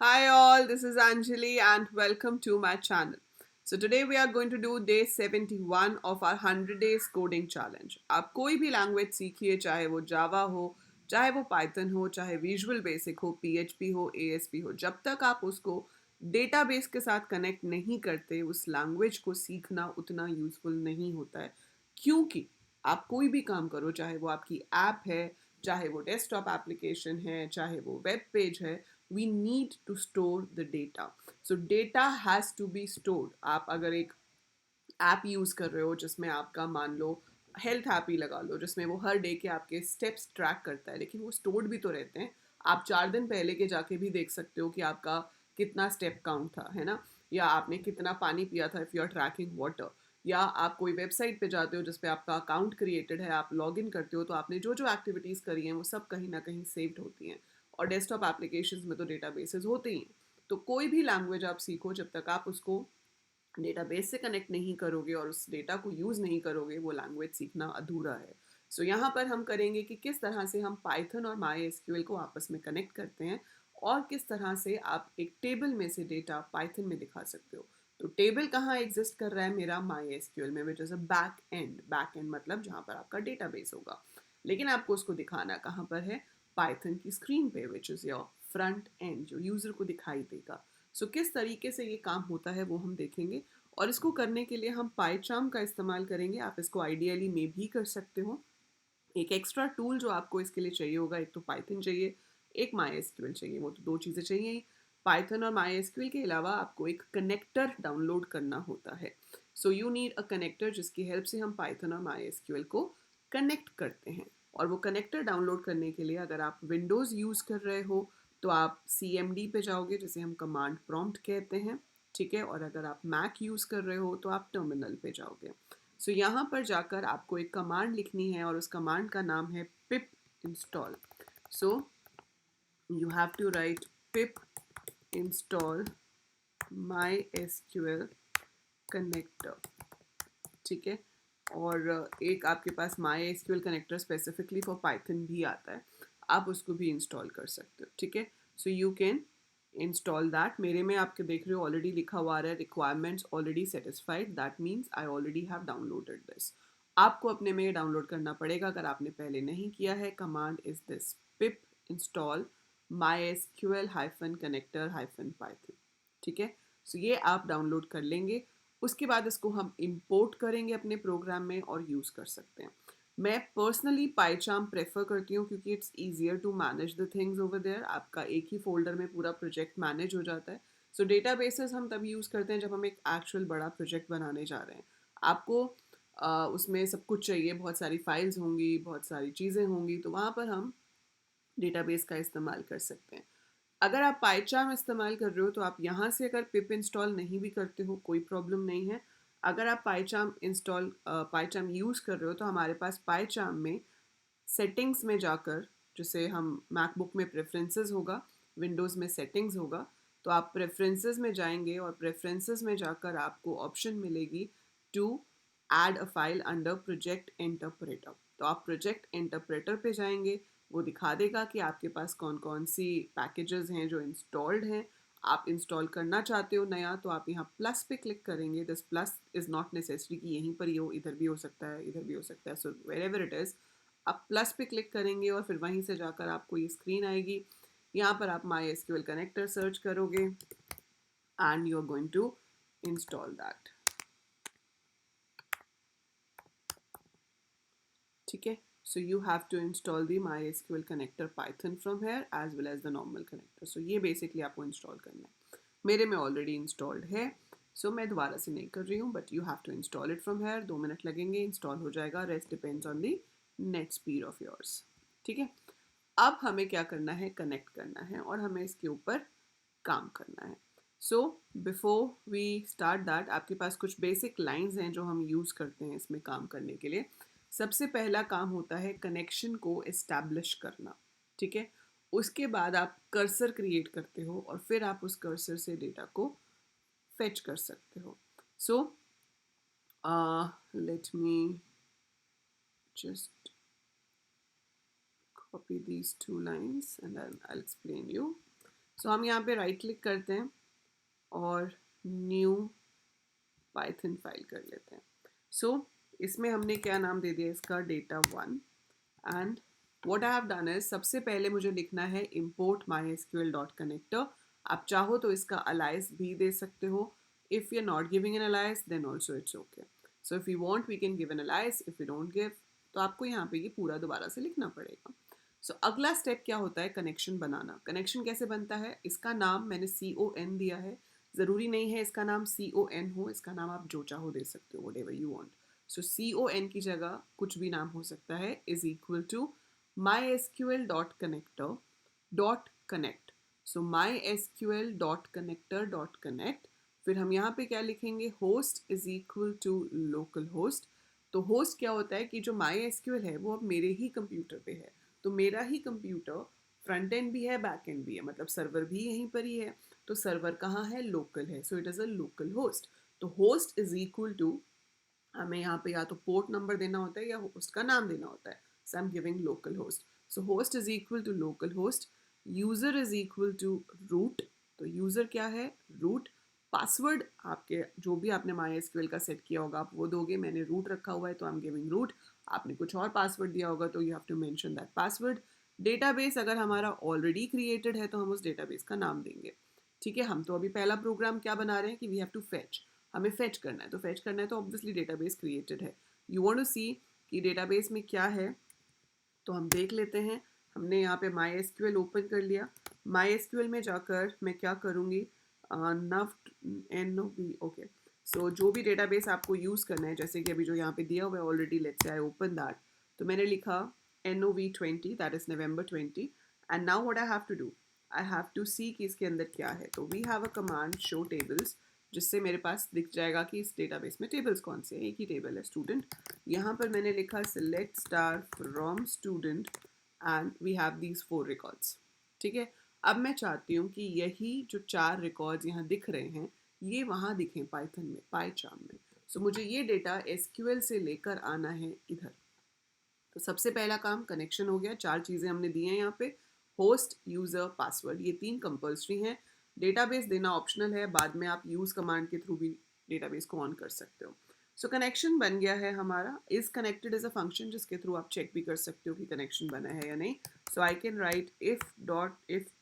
Hi all, this is Anjali and welcome to my channel. So today we are going to do day 71 of our 100 days coding challenge. आप कोई भी language सीखिए, चाहे वो जावा हो, चाहे वो पाइथन हो, चाहे विजुअल बेसिक हो, पीएचपी हो, एएसपी हो, जब तक आप उसको डेटाबेस के साथ कनेक्ट नहीं करते, उस लैंग्वेज को सीखना उतना यूजफुल नहीं होता है। क्योंकि आप कोई भी काम करो, चाहे वो आपकी ऐप है, चाहे वो डेस्कटॉप एप्लीकेशन है, चाहे वो वेब पेज है, we need to store the data. So data has to be stored. आप अगर एक ऐप यूज़ कर रहे हो जिसमें आपका मान लो हेल्थ ऐप ही लगा लो जिसमें वो हर डे के आपके स्टेप्स ट्रैक करता है, लेकिन वो स्टोर्ड भी तो रहते हैं। आप 4 दिन पहले के जाके भी देख सकते हो कि आपका कितना स्टेप काउंट था, है ना, या आपने कितना पानी पिया था if you are tracking water, या आप कोई वेबसाइट पे जाते हो जिसपे आपका अकाउंट क्रिएटेड है, आप लॉग इन करते हो तो आपने जो जो एक्टिविटीज़ करी हैं वो सब कहीं ना कहीं सेव्ड होती हैं। और डेस्कटॉप एप्लीकेशंस में तो डेटाबेसेस होते ही हैं। तो कोई भी लैंग्वेज आप सीखो, जब तक आप उसको डेटाबेस से कनेक्ट नहीं करोगे और उस डेटा को यूज़ नहीं करोगे, वो लैंग्वेज सीखना अधूरा है। सो यहाँ पर हम करेंगे कि किस तरह से हम पाइथन और माई एसक्यूएल को आपस में कनेक्ट करते हैं और किस तरह से आप एक टेबल में से डेटा पाइथन में दिखा सकते हो। तो टेबल कहाँ एग्जिस्ट कर रहा है मेरा माई एसक्यूएल में, which is a back and मतलब जहाँ पर आपका डेटाबेस होगा। लेकिन आपको उसको दिखाना कहाँ पर है, पाइथन की स्क्रीन पे, which is your front end, जो यूज़र को दिखाई देगा। सो किस तरीके से ये काम होता है वो हम देखेंगे। और इसको करने के लिए हम पाइचार्म का इस्तेमाल करेंगे। आप इसको आइडियली में भी कर सकते हो। एक एक्स्ट्रा टूल जो आपको इसके लिए चाहिए होगा, एक तो पाइथन चाहिए, एक माई एसक्यूएल चाहिए। वो तो दो चीज़ें चाहिए ही। पाइथन और माई एसक्यूएल के अलावा आपको एक कनेक्टर डाउनलोड करना होता है। So you need a connector जिसकी हेल्प से हम पाइथन और माई एसक्यूएल को कनेक्ट करते हैं। और वो कनेक्टर डाउनलोड करने के लिए अगर आप विंडोज़ यूज़ कर रहे हो तो आप CMD पे जाओगे, जिसे हम कमांड प्रॉम्प्ट कहते हैं, ठीक है। और अगर आप मैक यूज़ कर रहे हो तो आप टर्मिनल पे जाओगे। सो यहाँ पर जाकर आपको एक कमांड लिखनी है और उस कमांड का नाम है pip install. So you have to write pip install MySQL connector, ठीक है। और एक आपके पास MySQL connector specifically for Python भी आता है, आप उसको भी इंस्टॉल कर सकते हो, ठीक है। So you can install that. मेरे में आपके देख रहे हो ऑलरेडी लिखा हुआ है requirements already satisfied, that means I already have downloaded this. आपको अपने में ये डाउनलोड करना पड़ेगा अगर आपने पहले नहीं किया है। Command is this pip install my SQL hyphen connector hyphen Python, ठीक है। सो ये आप डाउनलोड कर लेंगे। उसके बाद इसको हम इंपोर्ट करेंगे अपने प्रोग्राम में और यूज़ कर सकते हैं। मैं पर्सनली पाइचार्म प्रेफर करती हूँ क्योंकि it's easier to manage the things over there. आपका एक ही फोल्डर में पूरा प्रोजेक्ट मैनेज हो जाता है। सो डेटाबेसेस हम तभी यूज़ करते हैं जब हम एक एक्चुअल बड़ा प्रोजेक्ट बनाने जा रहे हैं। आपको उसमें सब कुछ चाहिए, बहुत सारी फाइल्स होंगी, बहुत सारी चीज़ें होंगी, तो वहाँ पर हम डेटाबेस का इस्तेमाल कर सकते हैं। अगर आप पाइचार्म इस्तेमाल कर रहे हो तो आप यहाँ से अगर पिप इंस्टॉल नहीं भी करते हो कोई प्रॉब्लम नहीं है। अगर आप पाइचार्म यूज़ कर रहे हो तो हमारे पास पाइचार्म में सेटिंग्स में जाकर, जिसे हम मैकबुक में प्रेफरेंसेस होगा, विंडोज़ में सेटिंग्स होगा, तो आप प्रेफरेंसेस में जाएंगे और प्रेफरेंसेस में जाकर आपको ऑप्शन मिलेगी to add a file under project interpreter. तो आप प्रोजेक्ट इंटरप्रेटर पे जाएंगे, वो दिखा देगा कि आपके पास कौन कौन सी पैकेजेस हैं जो इंस्टॉल्ड हैं। आप इंस्टॉल करना चाहते हो नया तो आप यहाँ प्लस पे क्लिक करेंगे। This plus is not necessary कि यहीं पर ही हो, इधर भी हो सकता है, इधर भी हो सकता है। So wherever it is, आप प्लस पे क्लिक करेंगे और फिर वहीं से जाकर आपको ये स्क्रीन आएगी। यहाँ पर आप माई एसक्यूएल कनेक्टर सर्च करोगे and you are going to install that, ठीक है। So you have to install the MySQL connector Python from here as well as the normal connector. So ये basically आपको install करना है। मेरे में already installed है, सो मैं दोबारा से नहीं कर रही हूँ, but you have to install it from here. 2 minute लगेंगे, इंस्टॉल हो जाएगा। Rest depends on the net speed of yours, ठीक है। अब हमें क्या करना है, कनेक्ट करना है और हमें इसके ऊपर काम करना है। So before we start that, आपके पास कुछ बेसिक लाइंस हैं जो हम यूज़ करते हैं इसमें काम करने के लिए। सबसे पहला काम होता है कनेक्शन को इस्टेब्लिश करना, ठीक है। उसके बाद आप कर्सर क्रिएट करते हो और फिर आप उस कर्सर से डेटा को फेच कर सकते हो। So let me just copy these two lines and I'll explain you. सो हम यहाँ पे राइट क्लिक करते हैं और न्यू पाइथन फाइल कर लेते हैं. सो इसमें हमने क्या नाम दे दिया इसका, data1. And what I have done is, सबसे पहले मुझे लिखना है import mysql.connector. आप चाहो तो इसका अलाइस भी दे सकते हो. If you are not giving an alias then also it's okay. So if you want we can give an alias, if you don't give तो आपको यहाँ पे ये पूरा दोबारा से लिखना पड़ेगा. सो अगला स्टेप क्या होता है, कनेक्शन बनाना. कनेक्शन कैसे बनता है, इसका नाम मैंने CON दिया है. ज़रूरी नहीं है इसका नाम CON हो, इसका नाम आप जो चाहो दे सकते हो, whatever you want. So CON की जगह कुछ भी नाम हो सकता है, is equal to mysql.connector.connect. So mysql.connector.connect. फिर हम यहाँ पे क्या लिखेंगे, host is equal to local host. तो होस्ट क्या होता है कि जो MySQL है वो अब मेरे ही कंप्यूटर पे है. तो मेरा ही कंप्यूटर फ्रंट एंड भी है बैक एंड भी है, मतलब सर्वर भी यहीं पर ही है. तो सर्वर कहाँ है, लोकल है. So it is a local host. तो होस्ट इज इक्वल टू, हमें यहाँ पे या तो पोर्ट नंबर देना होता है या होस्ट का नाम देना होता है. So I am giving local host. So host is equal to local host. User is equal to root. तो यूजर क्या है, रूट. पासवर्ड आपके जो भी आपने MySQL का सेट किया होगा आप वो दोगे. मैंने रूट रखा हुआ है तो आई एम गिविंग रूट. आपने कुछ और पासवर्ड दिया होगा तो you have to mention that password. Database अगर हमारा ऑलरेडी क्रिएटेड है तो हम उस डेटाबेस का नाम देंगे. ठीक है, हम तो अभी पहला प्रोग्राम क्या बना रहे हैं कि वी हैव टू फेच. हमें फेच करना है, तो फेच करना है तो ऑब्वियसली डेटाबेस क्रिएटेड है. यू वांट टू सी कि डेटाबेस में क्या है, तो हम देख लेते हैं. हमने यहाँ पे MySQL ओपन कर लिया. MySQL में जाकर मैं क्या करूँगी, NOV. ओके, सो जो भी डेटाबेस आपको यूज़ करना है, जैसे कि अभी जो यहाँ पे दिया हुआ है already, let's say I open that. तो मैंने लिखा NOV20, that is November 20. And now what I have to do, I have to see कि इसके अंदर क्या है. तो we have a command show tables, जिससे मेरे पास दिख जाएगा कि इस डेटाबेस में टेबल्स कौन से हैं. एक ही टेबल है, स्टूडेंट. यहाँ पर मैंने लिखा select star from student and we have these 4 records. ठीक है, अब मैं चाहती हूँ कि यही जो 4 रिकॉर्ड्स यहाँ दिख रहे हैं ये वहाँ दिखें पाइथन में, पाईचार्म में. सो मुझे ये डेटा SQL से लेकर आना है इधर. तो सबसे पहला काम कनेक्शन हो गया. 4 चीज़ें हमने दी हैं यहाँ पे, होस्ट, यूज़र, पासवर्ड. ये 3 कंपल्सरी हैं. डेटाबेस देना ऑप्शनल है, बाद में आप यूज़ कमांड के थ्रू भी डेटाबेस को ऑन कर सकते हो. सो कनेक्शन बन गया है हमारा. Is connected is a function जिसके थ्रू आप चेक भी कर सकते हो कि कनेक्शन बना है या नहीं. So I can write if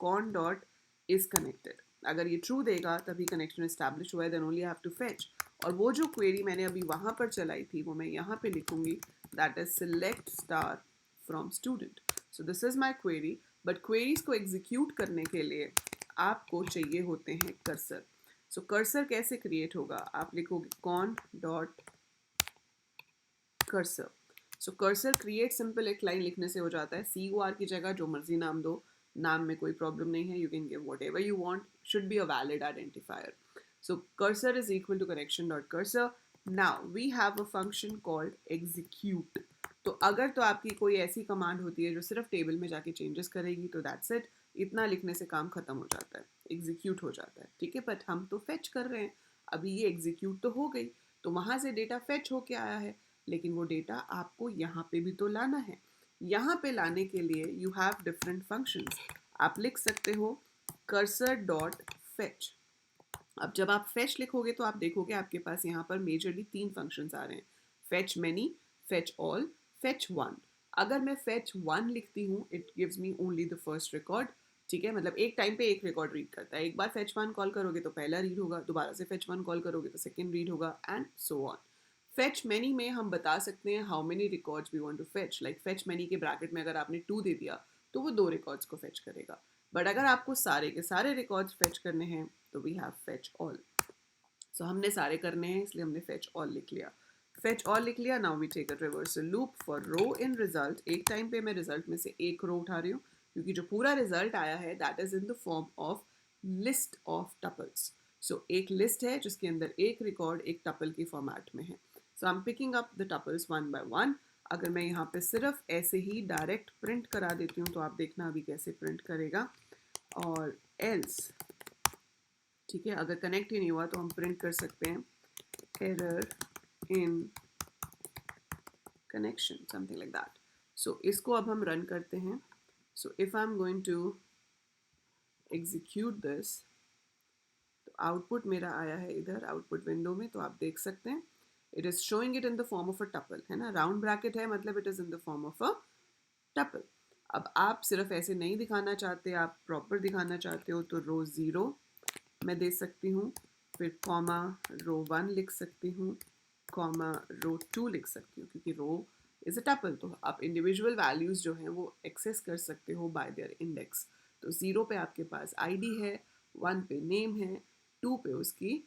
con dot is connected. अगर ये ट्रू देगा तभी कनेक्शन इस्टेब्लिश हुआ है, then only have to fetch. और वो जो क्वेरी मैंने अभी वहाँ पर चलाई थी वो मैं यहाँ पे लिखूंगी, that is select star from student. So this is my query. But queries को execute करने के लिए आपको चाहिए होते हैं कर्सर. So कर्सर कैसे क्रिएट होगा, आप लिखोगे con dot cursor. So cursor create simple एक लाइन लिखने से हो जाता है. COR की जगह जो मर्जी नाम दो, नाम में कोई प्रॉब्लम नहीं है. You can give whatever you want, should be a valid identifier. So cursor is equal to connection dot cursor. Now we have a function called execute. तो अगर तो आपकी कोई ऐसी कमांड होती है जो सिर्फ टेबल में जाके चेंजेस करेगी तो दैट्स इट. इतना लिखने से काम खत्म हो जाता है, एग्जीक्यूट हो जाता है. ठीक है, बट हम तो फेच कर रहे हैं. अभी ये एग्जीक्यूट तो हो गई, तो वहाँ से डेटा फेच होके आया है, लेकिन वो डेटा आपको यहाँ पे भी तो लाना है. यहाँ पे लाने के लिए यू हैव डिफरेंट फंक्शंस. आप लिख सकते हो कर्सर डॉट फेच. अब जब आप फेच लिखोगे तो आप देखोगे आपके पास यहाँ पर मेजरली 3 फंक्शंस आ रहे हैं, fetch many, fetch all, fetch one. अगर मैं फेच वन लिखती हूँ it gives me only the first record. ठीक है, मतलब एक टाइम पे एक रिकॉर्ड रीड करता है. एक बार फेच वन कॉल करोगे तो पहला रीड होगा, दोबारा से फेच वन कॉल करोगे तो सेकेंड रीड होगा, and so on. Fetch many में हम बता सकते हैं how many records we want to fetch. Like fetch many के ब्रैकेट में अगर आपने 2 दे दिया तो वो 2 रिकॉर्ड्स को फेच करेगा. बट अगर आपको सारे के सारे रिकॉर्ड्स फेच करने हैं तो वी हैव फेच ऑल. सो हमने सारे करने हैं इसलिए हमने फेच ऑल लिख लिया. फेच ऑल लिख लिया. Now we take a reversal loop for row in result. एक टाइम पे मैं रिजल्ट में से एक रो उठा रही हूँ क्योंकि जो पूरा रिजल्ट आया है that is in the form of list of tuples. So एक लिस्ट है जिसके अंदर एक रिकॉर्ड एक टपल की फॉर्मेट में है. So I am picking up the tuples one by one. अगर मैं यहाँ पे सिर्फ ऐसे ही डायरेक्ट प्रिंट करा देती हूँ तो आप देखना अभी कैसे प्रिंट करेगा. और एल्स, ठीक है, अगर कनेक्ट ही नहीं हुआ तो हम प्रिंट कर सकते हैं error in connection, something like that. So इसको अब हम रन करते हैं. So if I am going to execute this, तो आउटपुट मेरा आया है इधर आउटपुट विंडो में, तो आप देख सकते हैं it is showing it in the form of a tuple, है ना, राउंड ब्रैकेट है मतलब it is in the form of a tuple. अब आप सिर्फ ऐसे नहीं दिखाना चाहते, आप प्रॉपर दिखाना चाहते हो, तो रो 0 मैं दे सकती हूँ, फिर कॉमा रो 1 लिख सकती हूँ, कॉमा रो 2 लिख सकती हूँ, क्योंकि रो इज अ टपल, तो आप इंडिविजुअल वैल्यूज जो हैं वो एक्सेस कर सकते हो बाय देयर इंडेक्स। तो 0 पे आपके पास आईडी है, 1 पे नेम है, 2 पे उसकी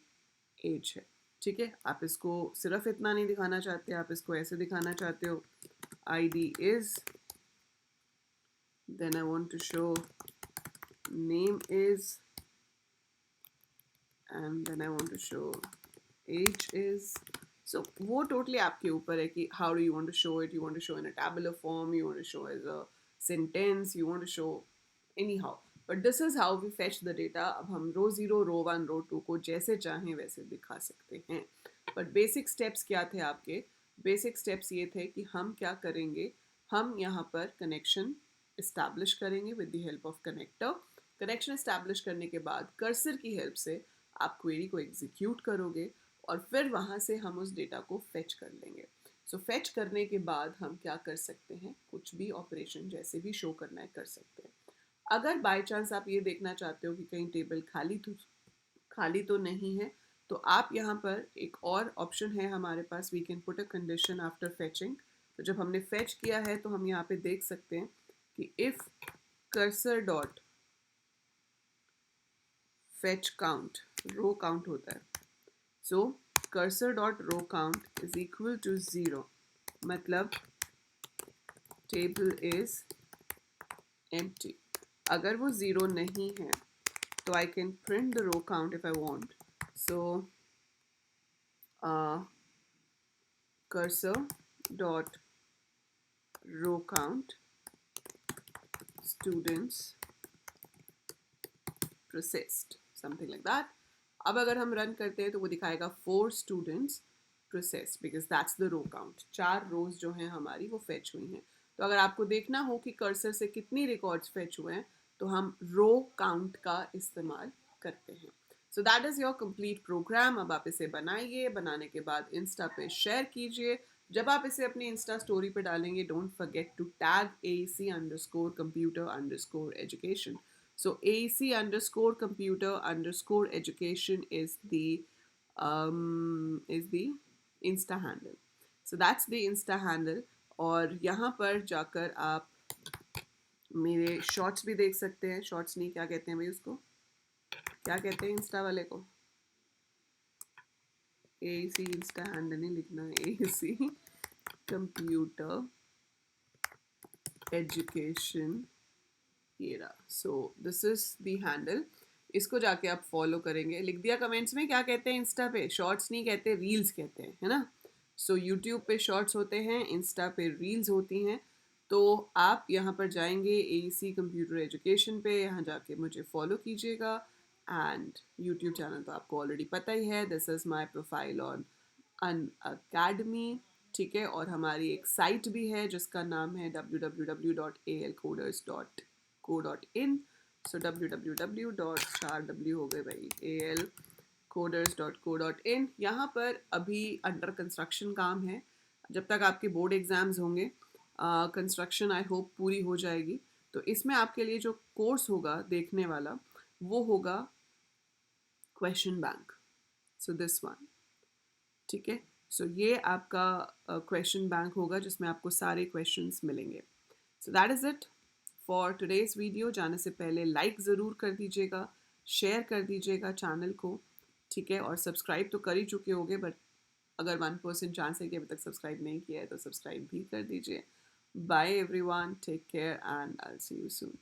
एज है। ठीक है, आप इसको सिर्फ इतना नहीं दिखाना चाहते, आप इसको ऐसे दिखाना चाहते हो, ID is, then I want to show name is, and then I want to show age is. So वो totally आपके ऊपर है कि how do you want to show it. You want to show in a tabular form, you want to show as a sentence, you want to show anyhow. But this is how we fetch the data. अब हम रो 0, रो 1, रो 2 को जैसे चाहें वैसे दिखा सकते हैं। But basic steps क्या थे आपके? Basic steps ये थे कि हम क्या करेंगे, हम यहाँ पर कनेक्शन इस्टेब्लिश करेंगे with the help of connector. Connection establish करने के बाद कर्सर की हेल्प से आप क्वेरी को एग्जीक्यूट करोगे और फिर वहाँ से हम उस डेटा को फेच कर लेंगे। सो फेच करने के बाद हम क्या कर सकते हैं, कुछ भी ऑपरेशन जैसे भी शो करना है कर सकते हैं। अगर बाय चांस आप ये देखना चाहते हो कि कहीं टेबल खाली तो नहीं है, तो आप यहाँ पर एक और ऑप्शन है हमारे पास, we can put a condition after fetching. तो जब हमने फेच किया है तो हम यहाँ पे देख सकते हैं कि if cursor dot fetch count, row count होता है, so cursor dot row count is equal to 0, मतलब टेबल इज एम्प्टी। अगर वो 0 नहीं है तो I can print the row count if I want. So cursor dot row count students processed, something like that. अब अगर हम रन करते हैं तो वो दिखाएगा 4 students processed because that's the row count। 4 रोज जो हैं हमारी वो फेच हुई हैं। तो अगर आपको देखना हो कि कर्सर से कितनी रिकॉर्ड्स फेच हुए हैं तो हम रो काउंट का इस्तेमाल करते हैं। So that is your complete program. अब आप इसे बनाइए, बनाने के बाद इंस्टा पे शेयर कीजिए। जब आप इसे अपनी इंस्टा स्टोरी पे डालेंगे, don't forget to tag AEC_computer_education। So AEC_computer_education is the Insta handle. So that's the Insta handle। और यहाँ पर जाकर आप मेरे शॉर्ट्स भी देख सकते हैं। शॉर्ट्स नहीं, क्या कहते हैं भाई उसको, क्या कहते हैं इंस्टा वाले को, AEC इंस्टा हैंडल नहीं लिखना है, AEC computer education era. So this is the handle. इसको जाके आप फॉलो करेंगे। लिख दिया कमेंट्स में क्या कहते हैं इंस्टा पे, शॉर्ट्स नहीं कहते, रील्स कहते हैं, है ना। सो यूट्यूब पे शॉर्ट्स होते हैं, इंस्टा पे रील्स होती हैं। तो आप यहाँ पर जाएंगे AEC कंप्यूटर एजुकेशन पे, यहाँ जाके मुझे फॉलो कीजिएगा। एंड यूट्यूब चैनल तो आपको ऑलरेडी पता ही है, this is my profile on Unacademy. ठीक है, और हमारी एक साइट भी है जिसका नाम है www.alcoders.co.in। सो www.4w हो गए भाई, alcoders.co.in। यहाँ पर अभी अंडर कंस्ट्रक्शन काम है। जब तक आपके बोर्ड एग्ज़ाम्स होंगे, कंस्ट्रक्शन आई होप पूरी हो जाएगी। तो इसमें आपके लिए जो कोर्स होगा देखने वाला वो होगा question bank. So this one, ठीक है। सो ये आपका क्वेश्चन बैंक होगा जिसमें आपको सारे क्वेश्चंस मिलेंगे। सो that is it for today's video. जाने से पहले लाइक ज़रूर कर दीजिएगा, शेयर कर दीजिएगा चैनल को, ठीक है, और सब्सक्राइब तो कर ही चुके होंगे, बट अगर 1% चांस है कि अभी तक सब्सक्राइब नहीं किया है तो सब्सक्राइब भी कर दीजिए। Bye everyone, take care and I will see you soon.